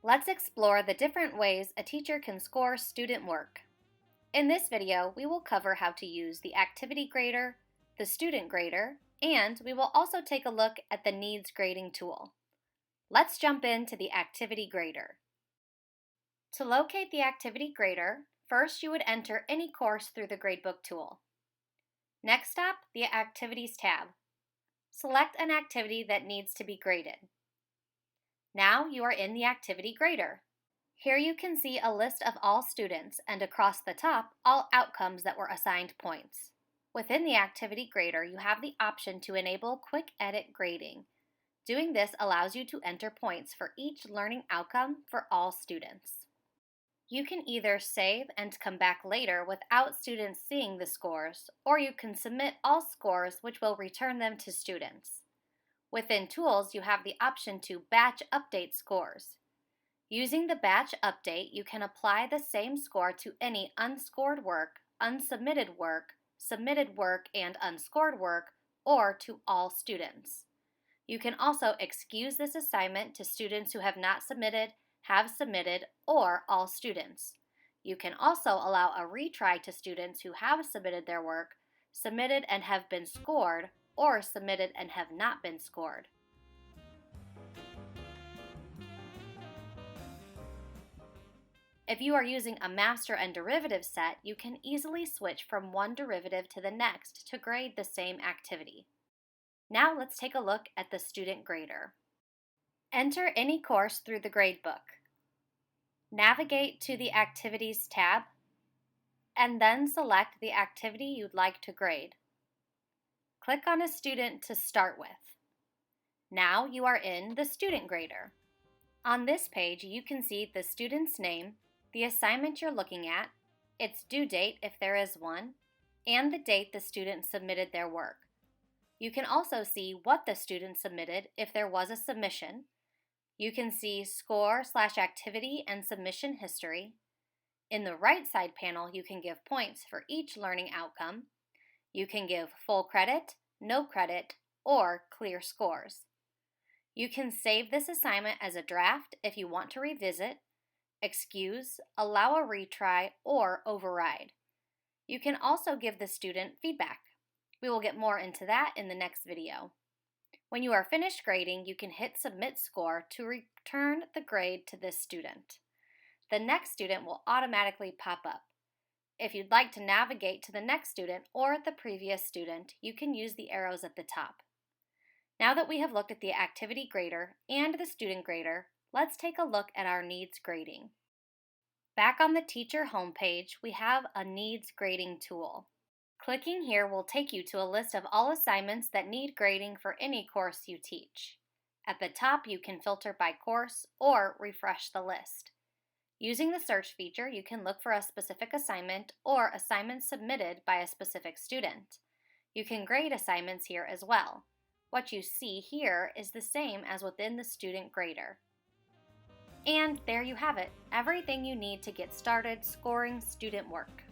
Let's explore the different ways a teacher can score student work. In this video, we will cover how to use the activity grader, the student grader, and we will also take a look at the needs grading tool. Let's jump into the activity grader. To locate the activity grader, first you would enter any course through the gradebook tool. Next up, the Activities tab. Select an activity that needs to be graded. Now you are in the activity grader. Here you can see a list of all students and across the top, all outcomes that were assigned points. Within the activity grader, you have the option to enable quick edit grading. Doing this allows you to enter points for each learning outcome for all students. You can either save and come back later without students seeing the scores, or you can submit all scores which will return them to students. Within Tools, you have the option to batch update scores. Using the batch update, you can apply the same score to any unscored work, unsubmitted work, submitted work, and unscored work, or to all students. You can also excuse this assignment to students who have not submitted, have submitted, or all students. You can also allow a retry to students who have submitted their work, submitted and have been scored, or submitted and have not been scored. If you are using a master and derivative set, you can easily switch from one derivative to the next to grade the same activity. Now let's take a look at the student grader. Enter any course through the gradebook. Navigate to the Activities tab, and then select the activity you'd like to grade. Click on a student to start with. Now you are in the student grader. On this page, you can see the student's name, the assignment you're looking at, its due date if there is one, and the date the student submitted their work. You can also see what the student submitted if there was a submission. You can see score/activity and submission history. In the right side panel, you can give points for each learning outcome. You can give full credit, no credit, or clear scores. You can save this assignment as a draft if you want to revisit, excuse, allow a retry, or override. You can also give the student feedback. We will get more into that in the next video. When you are finished grading, you can hit Submit Score to return the grade to this student. The next student will automatically pop up. If you'd like to navigate to the next student or the previous student, you can use the arrows at the top. Now that we have looked at the activity grader and the student grader, let's take a look at our needs grading. Back on the teacher homepage, we have a needs grading tool. Clicking here will take you to a list of all assignments that need grading for any course you teach. At the top, you can filter by course or refresh the list. Using the search feature, you can look for a specific assignment or assignments submitted by a specific student. You can grade assignments here as well. What you see here is the same as within the student grader. And there you have it, everything you need to get started scoring student work.